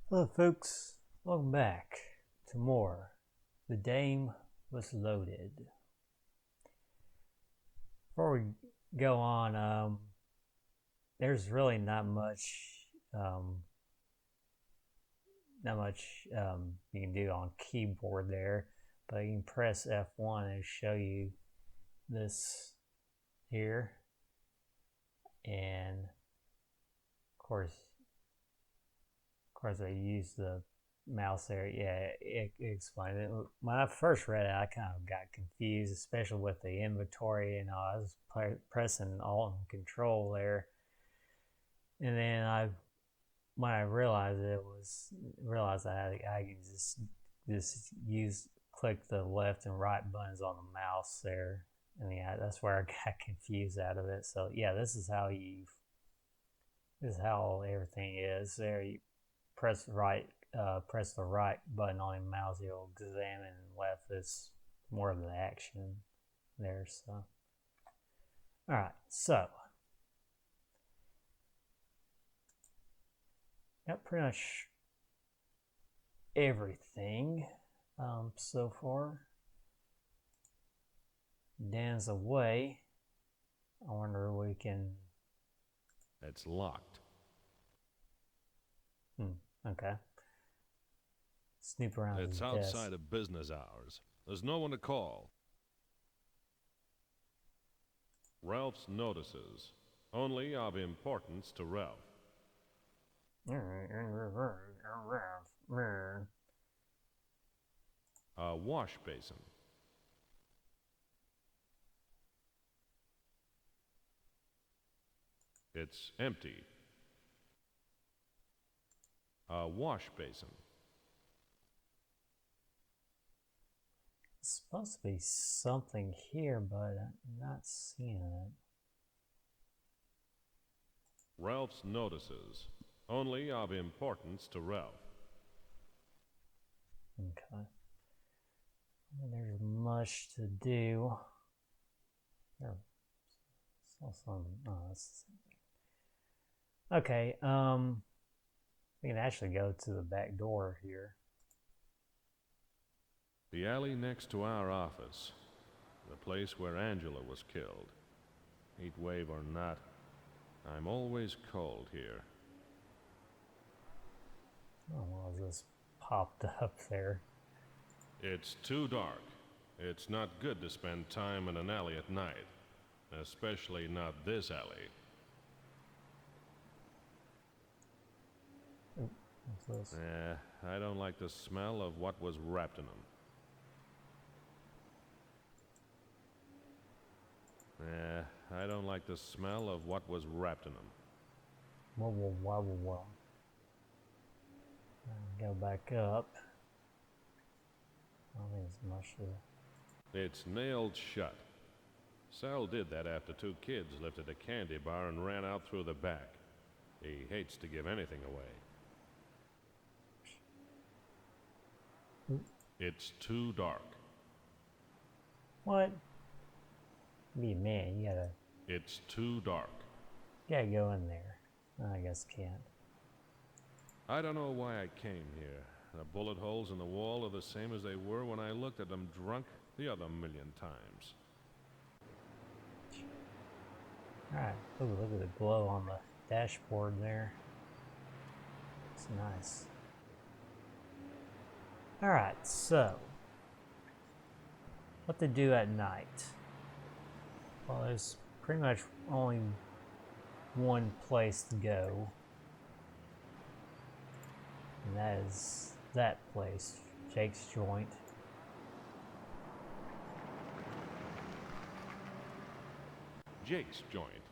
Hello, folks. Welcome back to more. The Dame Was Loaded. Before we go on, there's really not much you can do on keyboard there, but you can press F1 and show you this here, and of course I use the mouse there. Yeah, it explained it. When I first read it, I kind of got confused, especially with the inventory, and I was pressing Alt and Control there, and then when I realized I could just click the left and right buttons on the mouse there, and yeah, that's where I got confused out of it. So yeah, this is how everything is. There, you press the right button on your mouse, you'll examine, and left is more of the action there. So, all right, so got pretty much everything so far. Dan's away. I wonder if we can. It's locked. Okay. Snoop around It's his outside desk. of business hours. There's no one to call. Ralph's notices. Only of importance to Ralph. A wash basin. It's empty. A wash basin. It's supposed to be something here, but I'm not seeing it. Ralph's notices. Only of importance to Ralph. Okay. There's much to do. There. Saw some. Oh, that's the same thing. Okay. We can actually go to the back door here. The alley next to our office. The place where Angela was killed. Heat wave or not, I'm always cold here. Oh, well, this popped up there. It's too dark. It's not good to spend time in an alley at night. Especially not this alley. What's this? I don't like the smell of what was wrapped in them. I don't like the smell of what was wrapped in them. Whoa. Go back up. I don't think it's much to... It's nailed shut. Sal did that after two kids lifted a candy bar and ran out through the back. He hates to give anything away. It's too dark. What? Be a man, you gotta... It's too dark. You gotta go in there. I guess can't. I don't know why I came here. The bullet holes in the wall are the same as they were when I looked at them drunk the other million times. Alright, ooh, look at the glow on the dashboard there. It's nice. Alright, so what to do at night? Well, there's pretty much only one place to go, and that is that place, Jake's Joint. Jake's Joint.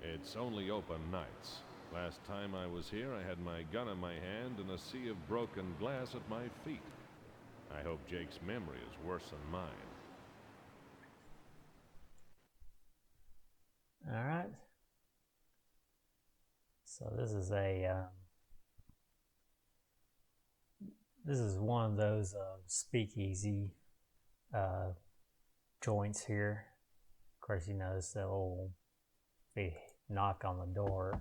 It's only open nights. Last time I was here, I had my gun in my hand and a sea of broken glass at my feet. I hope Jake's memory is worse than mine. Alright. So this is one of those speakeasy joints here. Of course, you notice the old big knock on the door.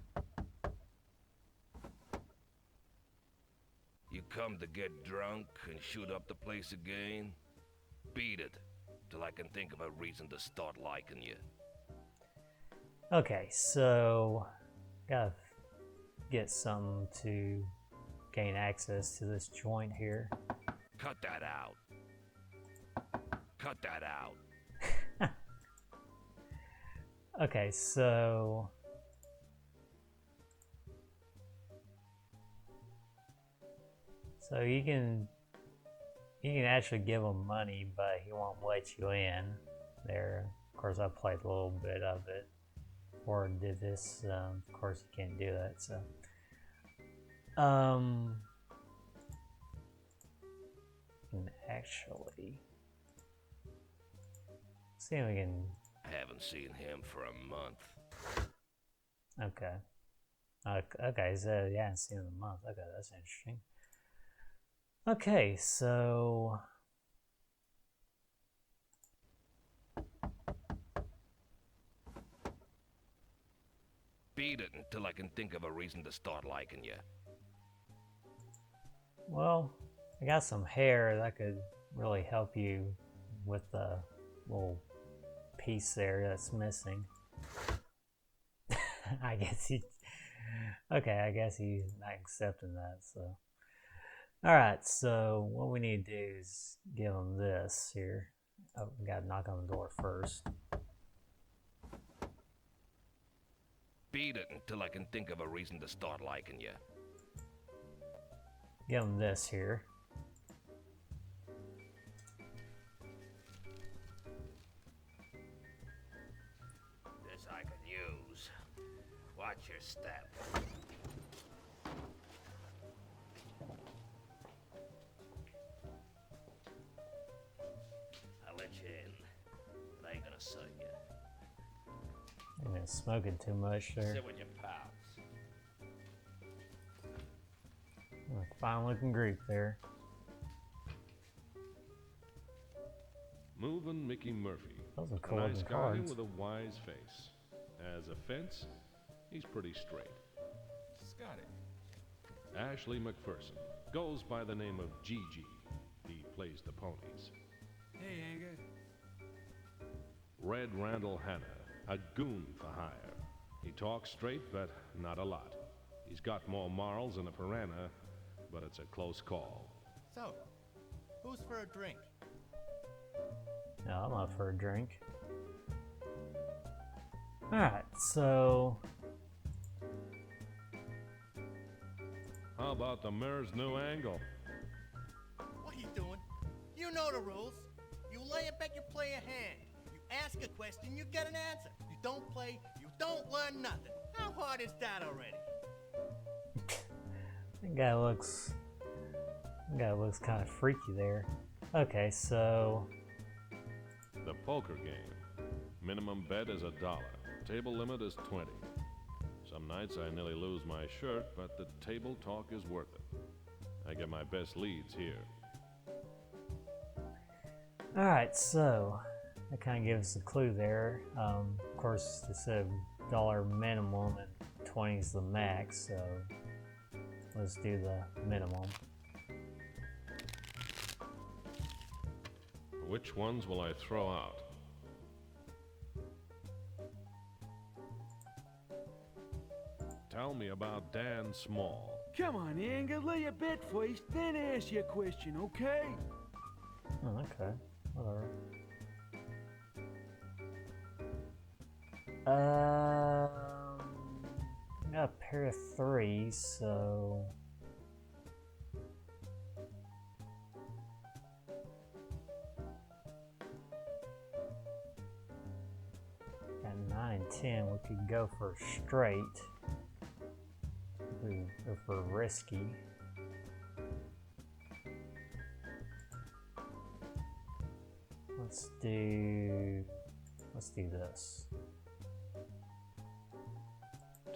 come to get drunk and shoot up the place again? Beat it, till I can think of a reason to start liking you. Okay, so gotta get some to gain access to this joint here. Cut that out. Cut that out. Okay, so you can actually give him money, but he won't let you in there. Of course, I played a little bit of it or did this. Of course, you can't do that. So, can actually see if we can. I haven't seen him for a month. Okay. Okay, so yeah, I haven't seen him in a month. Okay, that's interesting. Okay, so Beat it until I can think of a reason to start liking you. well, I got some hair that could really help you with the little piece there that's missing. I guess he. Okay, I guess he's not accepting that. So, all right. So what we need to do is give him this here. Oh, we got to knock on the door first. Beat it until I can think of a reason to start liking you. Give him this here. This I can use. Watch your step. I'll let you in, but I ain't gonna suit you. You've been smoking too much there. Sit with your pals. Fine looking group there. Moving Mickey Murphy. Those are A cool nice looking guy cards. with a wise face. As a fence, he's pretty straight. Scotty. Ashley McPherson goes by the name of Gigi. He plays the ponies. Hey, Anger. Red Randall Hanna, a goon for hire. He talks straight, but not a lot. He's got more morals than a piranha, but it's a close call. So, who's for a drink? No, I'm up for a drink. Alright, so How about the mayor's new angle? What are you doing? You know the rules. You lay a bet, you play a hand. You ask a question, you get an answer. You don't play, you don't learn nothing. How hard is that already? that guy looks kind of freaky there. Okay, so The poker game. Minimum bet is $1. Table limit is 20. Some nights I nearly lose my shirt, but the table talk is worth it. I get my best leads here. alright, so that kind of gives us a clue there. Of course, it said dollar minimum and 20 is the max, so let's do the minimum. Which ones will I throw out? Tell me about Dan Small. Come on, Anger, lay a bet first, then ask your question, okay? Oh, okay, whatever. I got a pair of threes, so got 9 and 10. We could go for straight. We go for risky. Let's do this.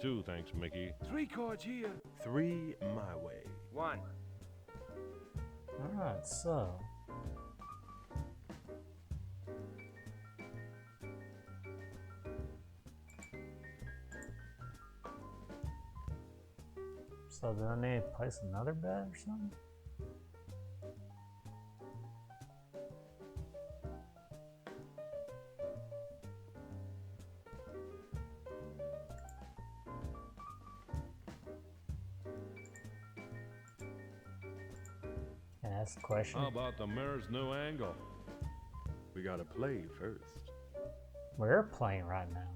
2, thanks, Mickey. 3 cards here, 3 my way. 1. Alright, so do I need to place another bet or something? ask the question. How about the mayor's new angle? We gotta play first. We're playing right now.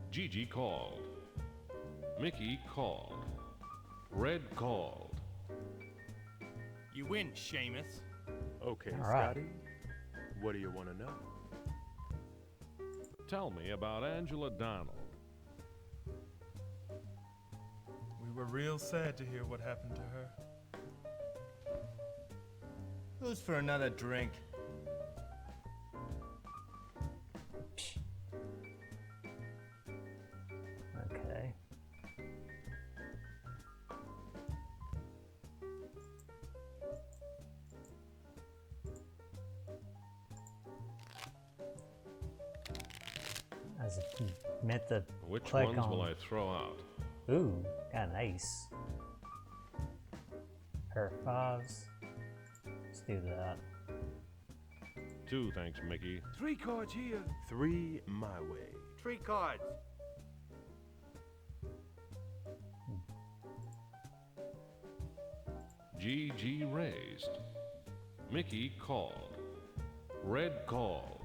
Gigi called. Mickey called. Red called. You win, Seamus. Okay, All right. Scotty. What do you want to know? Tell me about Angela Donald. We were real sad to hear what happened to her. Who's for another drink? Okay. As it meant to Which click ones on. will I throw out? Ooh, got an ace. Pair of fives. Let's do that. 2, thanks, Mickey. 3 cards here. 3 my way. 3 cards. Gigi raised. Mickey called. Red called.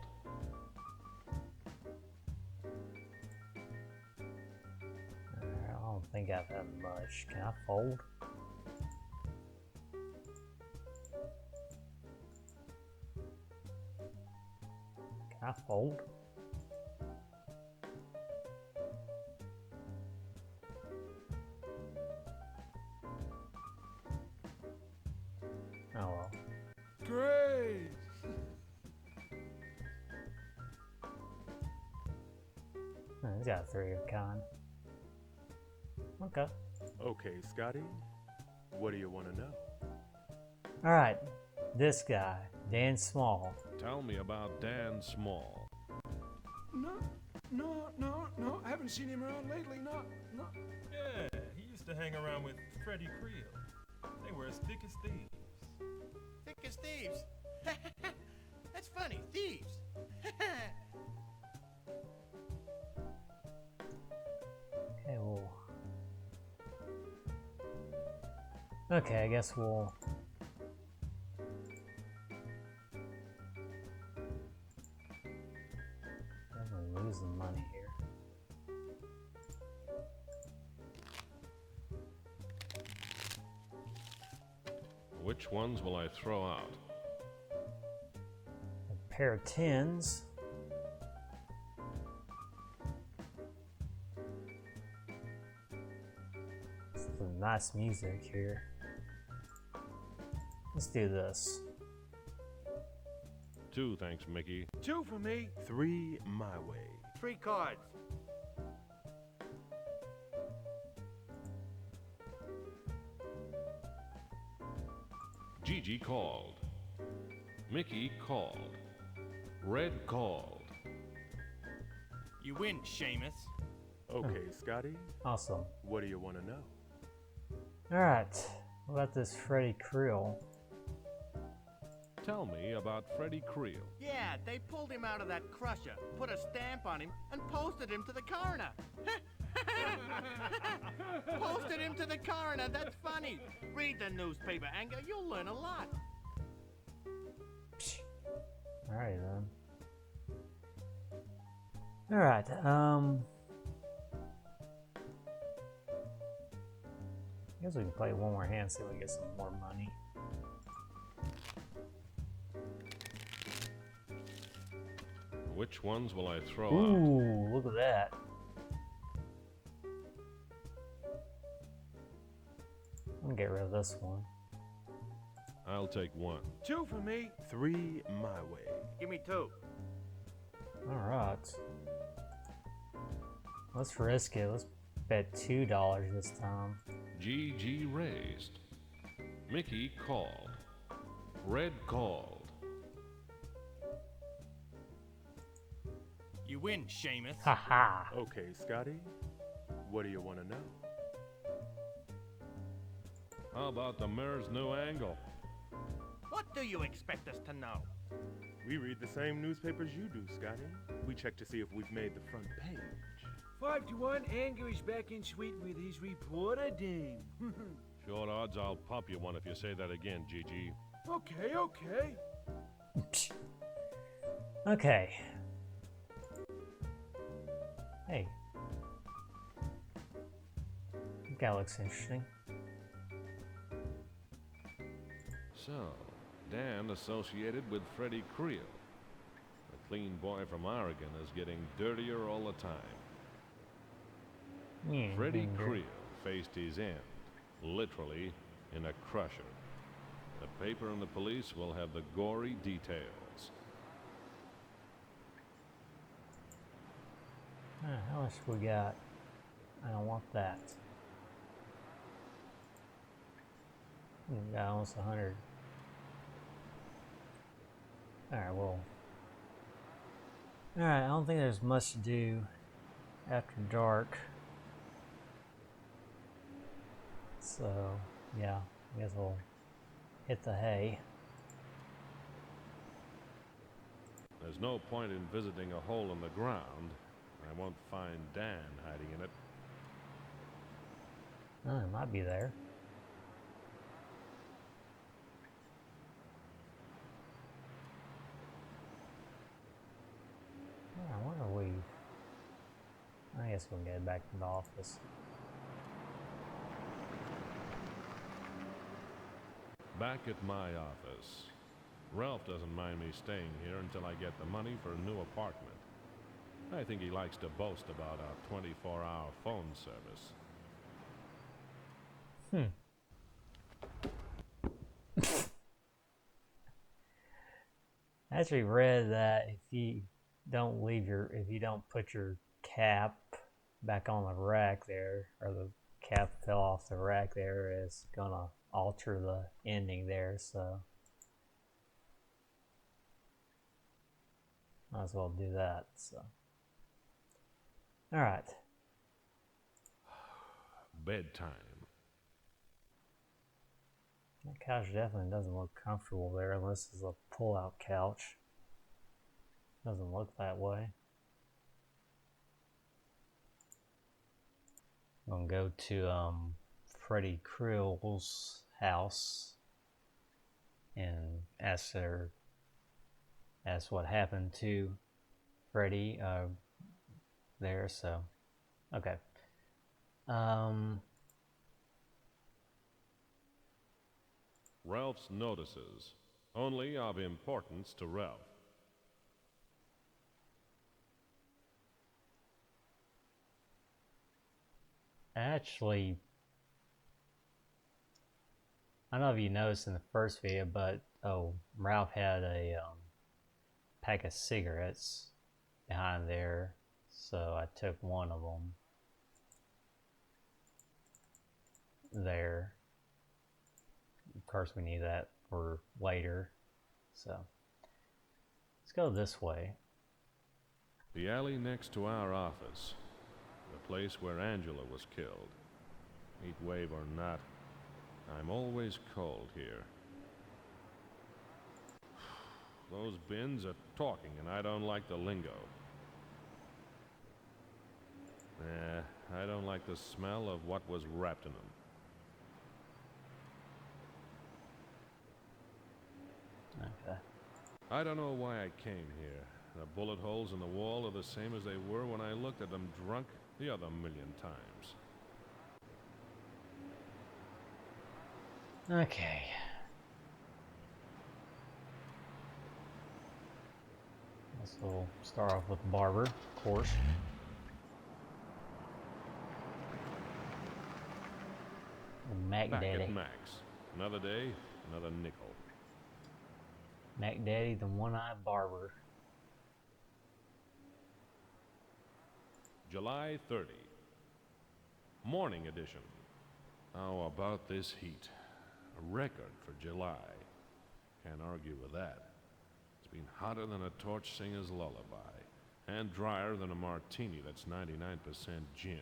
I don't think I've had much. Can I fold? Can I fold? Oh well. Great. He's got a 3 of kind. Okay. Okay, Scotty. What do you want to know? Alright. This guy, Dan Small. Tell me about Dan Small. No. I haven't seen him around lately. No. Yeah, he used to hang around with Freddie Creels. They were as thick as thieves. Thick as thieves. That's funny, thieves. Okay, well. Okay, I guess we'll. Definitely losing money here. Which ones will I throw out? A pair of tens. Some nice music here. Let's do this. 2, thanks, Mickey. 2 for me. 3 my way. 3 cards. Gigi called. Mickey called. Red called. You win, Seamus. Okay, Scotty. Awesome. What do you want to know? Alright. What about this Freddie Creel? Tell me about Freddie Creel. Yeah, they pulled him out of that crusher, put a stamp on him, and posted him to the coroner. Posted him to the coroner, that's funny. Read the newspaper, Anger, you'll learn a lot. Alright then. Alright, I guess we can play one more hand, see if we get some more money. Which ones will I throw out? Ooh, look at that. I'm gonna get rid of this one. I'll take 1. 2 for me. 3 my way. Give me 2. Alright. Let's risk it. Let's bet $2 this time. Gigi raised. Mickey called. Red called. You win, Seamus. Haha. Okay, Scotty. What do you want to know? How about the mayor's new angle? What do you expect us to know? We read the same newspapers you do, Scotty. We check to see if we've made the front page. 5-1, Anger is back in suite with his reporter dame. Short odds I'll pump you one if you say that again, Gigi. Okay, okay. Okay. Hey. That guy looks interesting. So, Dan associated with Freddie Creel. The clean boy from Oregon is getting dirtier all the time. Yeah, Freddie ginger. Creel faced his end, literally in a crusher. The paper and the police will have the gory details. How much we got? I don't want that. We got almost 100. Alright, well. Alright, I don't think there's much to do after dark. So, yeah, I guess we'll hit the hay. There's no point in visiting a hole in the ground. I won't find Dan hiding in it. Oh, it might be there. I wonder if we... I guess we'll get back to the office. Back at my office. Ralph doesn't mind me staying here until I get the money for a new apartment. I think he likes to boast about our 24-hour phone service. I actually read that if you don't put your cap back on the rack there, or the cap fell off the rack there, it's gonna alter the ending there, so might as well do that. So, all right. Bedtime. That couch definitely doesn't look comfortable there, unless it's a pull-out couch. Doesn't look that way. I'm gonna go to Freddie Creels' house and ask what happened to Freddie there. So, okay. Ralph's notices. Only of importance to Ralph. Actually, I don't know if you noticed in the first video, but Ralph had a pack of cigarettes behind there, so I took one of them there. Of course, we need that for later, so let's go this way. The alley next to our office. The place where Angela was killed. Heat wave or not, I'm always cold here. Those bins are talking and I don't like the lingo. I don't like the smell of what was wrapped in them. Okay. I don't know why I came here. The bullet holes in the wall are the same as they were when I looked at them drunk the other million times. Okay. So we'll start off with Barber, of course. Mac Back Daddy. at Max. Another day, another nickel. Mac Daddy, the one-eyed barber. July 30. Morning edition. How about this heat? A record for July. Can't argue with that. It's been hotter than a torch singer's lullaby. And drier than a martini that's 99% gin.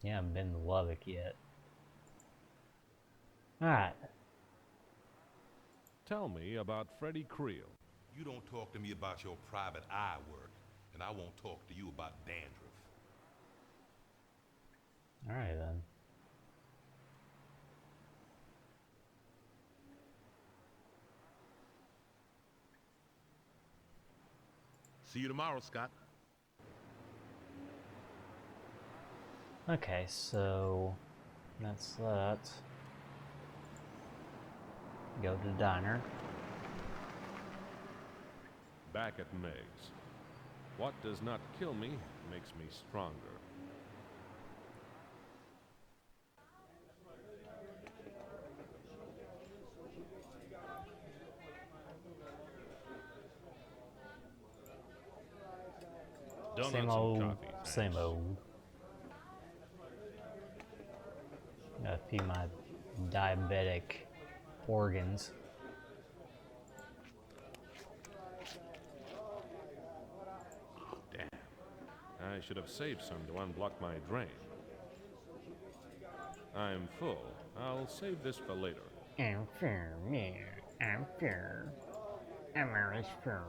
Yeah, I haven't been to Lubbock yet. Alright. Tell me about Freddie Creel. You don't talk to me about your private eye work and I won't talk to you about dandruff. Alright then. See you tomorrow, Scott. Okay, so that's that. Go to the diner. Back at Meg's. What does not kill me makes me stronger. Donuts Same and old, coffee, same thanks. old. Gotta feed my diabetic organs. Damn. I should have saved some to unblock my drain. I'm full. I'll save this for later. I'm fair, yeah, I'm fair. I'm always fair.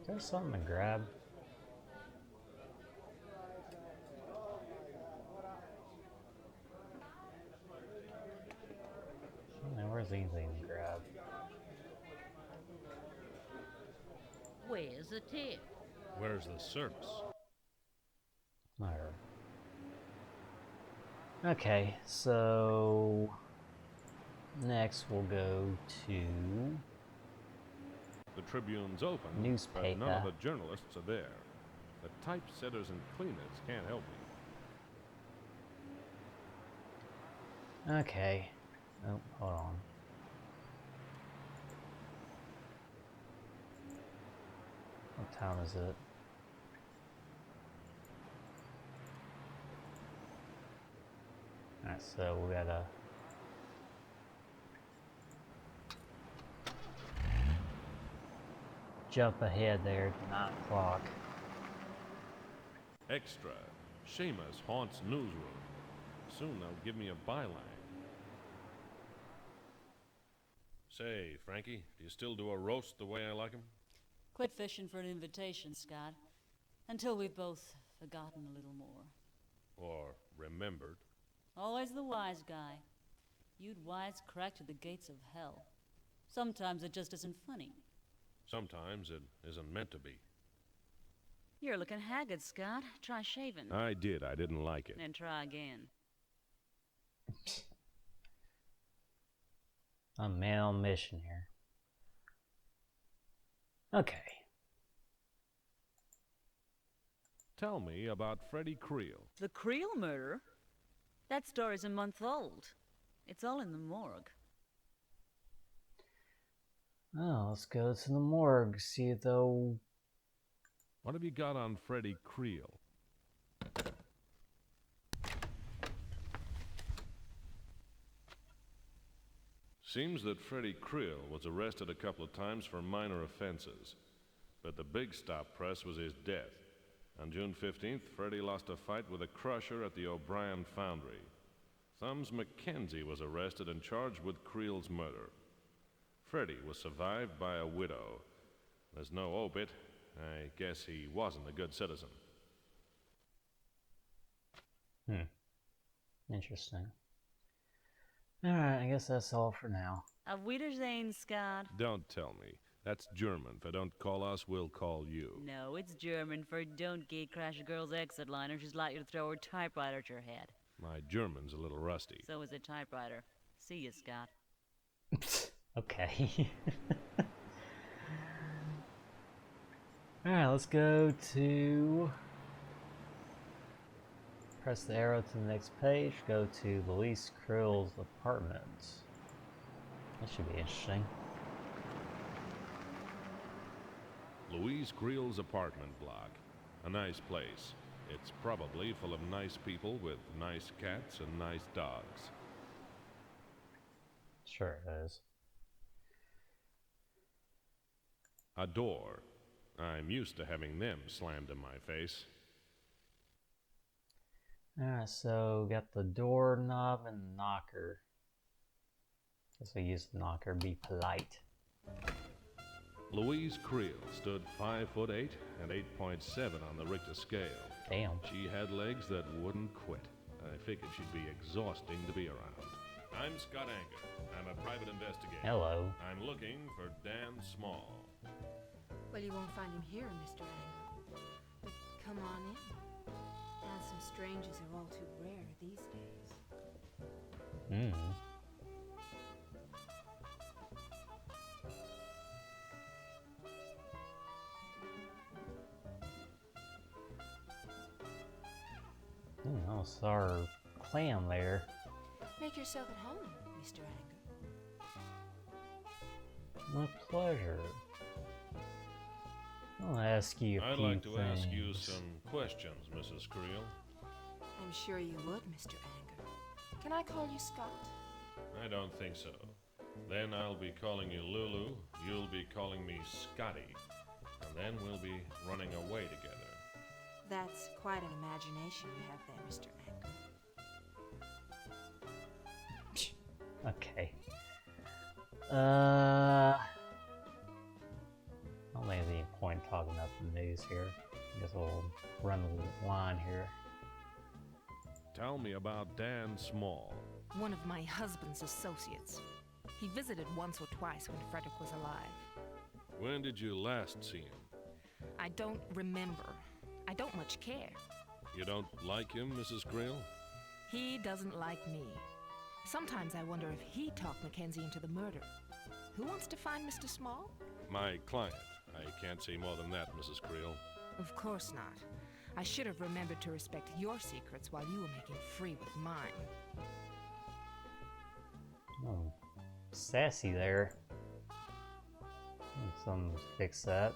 Is there something to grab? Man, where's anything to grab? Where's the tip? Where's the service? There. Okay, so next we'll go to The Tribune's open, but none newspaper. of the journalists are there. The typesetters and cleaners can't help me. Okay. Oh, hold on. What time is it? Alright, so we gotta jump ahead there to 9 o'clock. Extra. Seamus haunts newsroom. Soon they'll give me a byline. Say, Frankie, do you still do a roast the way I like 'em? Quit fishing for an invitation, Scott. Until we've both forgotten a little more. Or remembered? Always the wise guy. You'd wisecrack to the gates of hell. Sometimes it just isn't funny. Sometimes it isn't meant to be. You're looking haggard, Scott. Try shaving. I did. I didn't like it. And try again. I'm a man on mission here. Okay. Tell me about Freddie Creel. The Creel murder? That story's a month old. It's all in the morgue. Oh, let's go to the morgue, see though. What have you got on Freddie Creel? Seems that Freddie Creel was arrested a couple of times for minor offenses, but the big stop press was his death. On June 15th, Freddie lost a fight with a crusher at the O'Brien Foundry. Thumbs McKenzie was arrested and charged with Creel's murder. Freddie was survived by a widow. There's no obit. I guess he wasn't a good citizen. Interesting. Alright, I guess that's all for now. Auf Wiedersehen, Scott. Don't tell me. That's German for don't call us, we'll call you. No, it's German for don't gate crash a girl's exit line or she's likely to throw her typewriter at your head. My German's a little rusty. So is a typewriter. See you, Scott. Okay. Alright, let's go to... Press the arrow to the next page, go to Louise Creels' apartment. That should be interesting. Louise Creel's apartment block. A nice place. It's probably full of nice people with nice cats and nice dogs. Sure it is. A door. I'm used to having them slammed in my face. Alright, so got the doorknob and knocker. So use the knocker, be polite. Louise Creels stood 5'8" and 8.7 on the Richter scale. Damn. She had legs that wouldn't quit. I figured she'd be exhausting to be around. I'm Scott Anger. I'm a private investigator. Hello. I'm looking for Dan Small. Well, you won't find him here, Mr. Anger. But come on in. Handsome strangers are all too rare these days. Oh, sour clam there. Make yourself at home, Mr. Anger. My pleasure. I'll ask you a I'd few like to things. ask you some questions, Mrs. Creel. I'm sure you would, Mr. Anger. Can I call you Scott? I don't think so. Then I'll be calling you Lulu, you'll be calling me Scotty, and then we'll be running away together. That's quite an imagination you have there, Mr. Anger. Okay. I don't think there's any point talking about the news here. I guess we'll run the line here. Tell me about Dan Small. One of my husband's associates. He visited once or twice when Frederick was alive. When did you last see him? I don't remember. I don't much care. You don't like him, Mrs. Creel? He doesn't like me. Sometimes I wonder if he talked Mackenzie into the murder. Who wants to find Mr. Small? My client. I can't say more than that, Mrs. Creel. Of course not. I should have remembered to respect your secrets while you were making free with mine. Oh, sassy there. Someone fix that.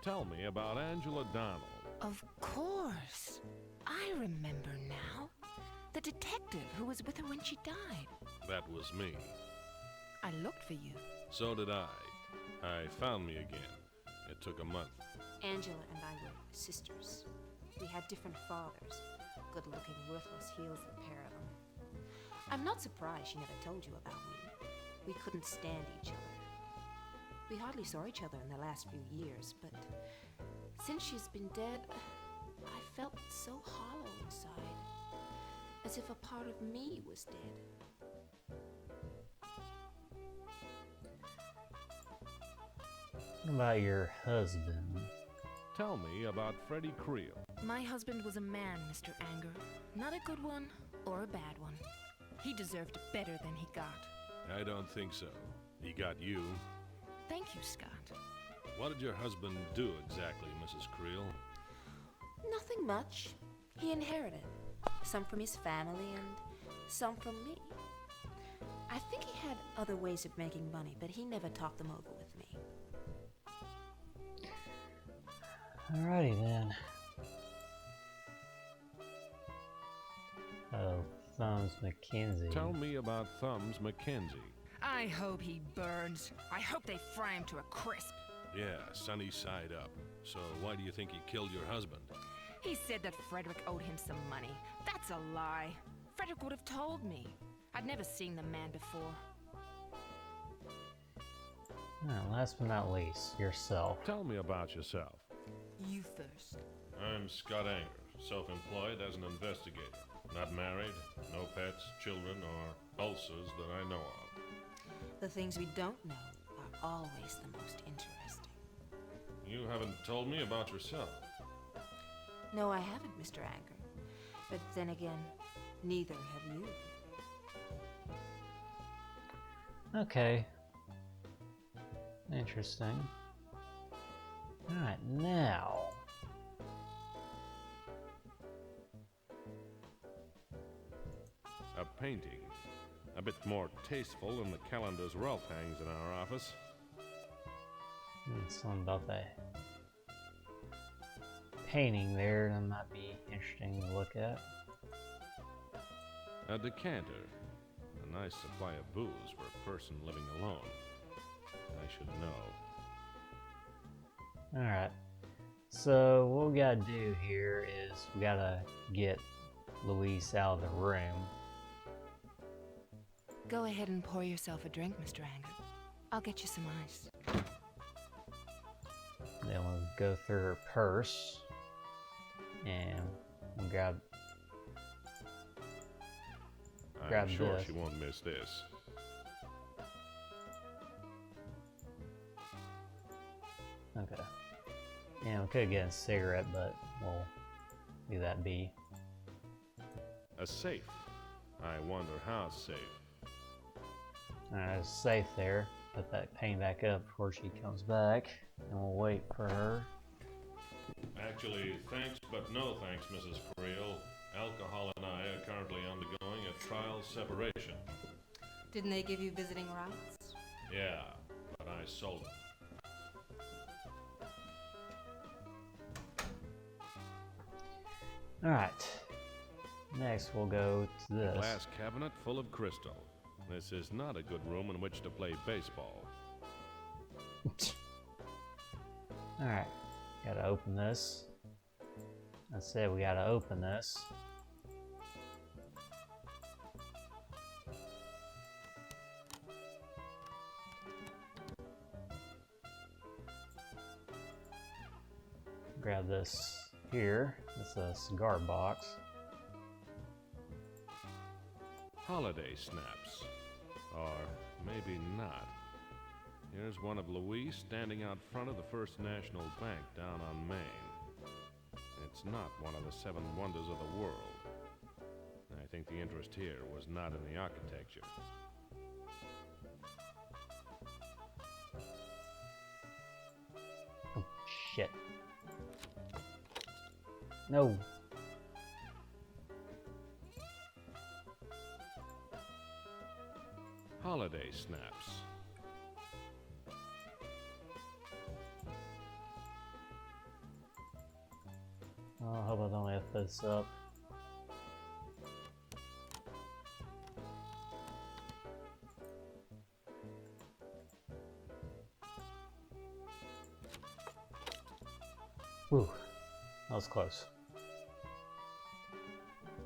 Tell me about Angela Donald. Of course. I remember now. The detective who was with her when she died. That was me. I looked for you. So did I. I found me again. It took a month. Angela and I were sisters. We had different fathers. Good-looking, worthless heels, the pair of them. I'm not surprised she never told you about me. We couldn't stand each other. We hardly saw each other in the last few years, but since she's been dead, I felt so hollow inside, as if a part of me was dead. What about your husband? Tell me about Freddie Creel. My husband was a man, Mr. Anger. Not a good one or a bad one. He deserved better than he got. I don't think so. He got you. Thank you, Scott. What did your husband do exactly, Mrs. Creel? Nothing much. He inherited. Some from his family and some from me. I think he had other ways of making money, but he never talked them over with me. Alrighty then. Oh, Thumbs Mackenzie. Tell me about Thumbs Mackenzie. I hope he burns. I hope they fry him to a crisp. Yeah, sunny side up. So why do you think he killed your husband? He said that Frederick owed him some money. That's a lie. Frederick would have told me. I'd never seen the man before. Last but not least, yourself. Tell me about yourself. You first. I'm Scott Anger, self-employed as an investigator. Not married, no pets, children, or ulcers that I know of. The things we don't know are always the most interesting. You haven't told me about yourself. No, I haven't, Mr. Anger. But then again, neither have you. Okay. Interesting. Alright, now. A painting. A bit more tasteful than the calendars Ralph hangs in our office. Something about that painting there that might be interesting to look at. A decanter. A nice supply of booze for a person living alone. I should know. Alright. So what we gotta do here is we gotta get Luis out of the room. Go ahead and pour yourself a drink, Mr. Anger. I'll get you some ice. Then we'll go through her purse and we'll grab I'm sure this. she won't miss this. Okay. Yeah, we could get a cigarette, but we'll leave that be. A safe. I wonder how safe. Alright, there's a safe there. Put that paint back up before she comes back, and we'll wait for her. Actually, thanks but no thanks, Mrs. Creel. Alcohol and I are currently undergoing a trial separation. Didn't they give you visiting rights? Yeah, but I sold them. Alright. Next we'll go to this. A glass cabinet full of crystal. This is not a good room in which to play baseball. Alright. Gotta open this. I said we gotta open this. Grab this here. It's a cigar box. Holiday snaps. Or maybe not. Here's one of Louise standing out front of the First National Bank down on Main. It's not one of the 7 wonders of the world. I think the interest here was not in the architecture. Oh, shit. No. Holiday snaps. Oh, I hope I don't F this up. Whew, that was close.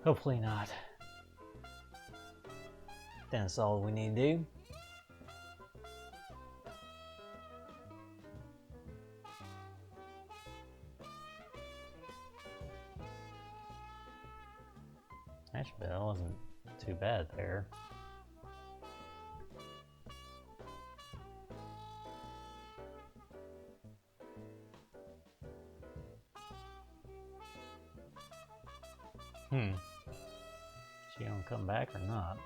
Hopefully not. That's all we need to do. Actually, that wasn't too bad there. She gonna come back or not?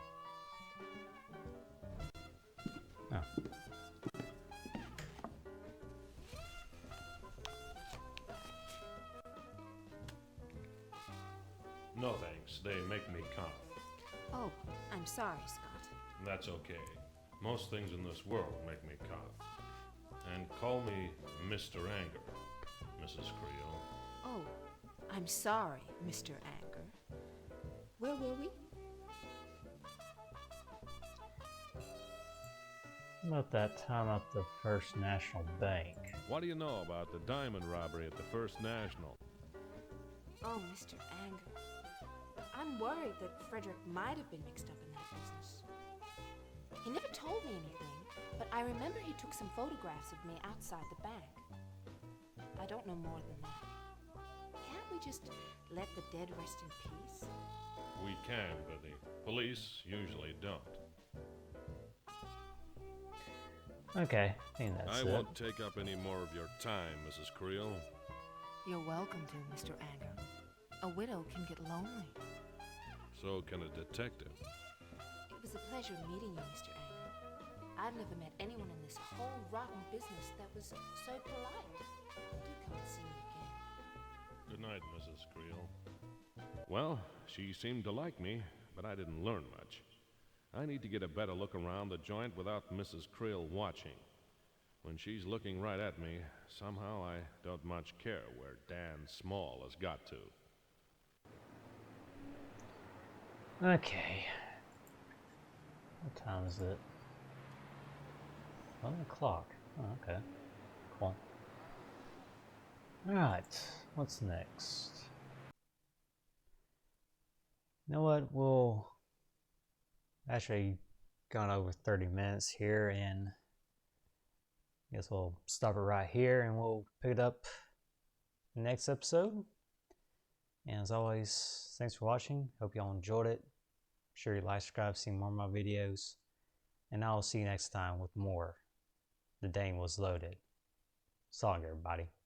Oh. No thanks, they make me cough. Oh, I'm sorry, Scott. That's okay. Most things in this world make me cough. And call me Mr. Anger, Mrs. Creel. Oh, I'm sorry, Mr. Anger. Where were we? About that time at the First National Bank. What do you know about the diamond robbery at the First National? Oh, Mr. Anger. I'm worried that Frederick might have been mixed up in that business. He never told me anything, but I remember he took some photographs of me outside the bank. I don't know more than that. Can't we just let the dead rest in peace? We can, but the police usually don't. Okay, I think that's I it. won't take up any more of your time, Mrs. Creel. You're welcome to, Mr. Anger. A widow can get lonely. So can a detective. It was a pleasure meeting you, Mr. Anger. I've never met anyone in this whole rotten business that was so polite. Do come and see me again. Good night, Mrs. Creel. Well, she seemed to like me, but I didn't learn much. I need to get a better look around the joint without Mrs. Creel watching. When she's looking right at me, somehow I don't much care where Dan Small has got to. Okay. What time is it? 11 o'clock. Oh, okay. Cool. Alright, what's next? You know what? We'll actually gone over 30 minutes here, and I guess we'll stop it right here and we'll pick it up next episode. And as always, thanks for watching. Hope y'all enjoyed it. Be sure you like, subscribe, see more of my videos. And I'll see you next time with more The Dame Was Loaded. So long, everybody.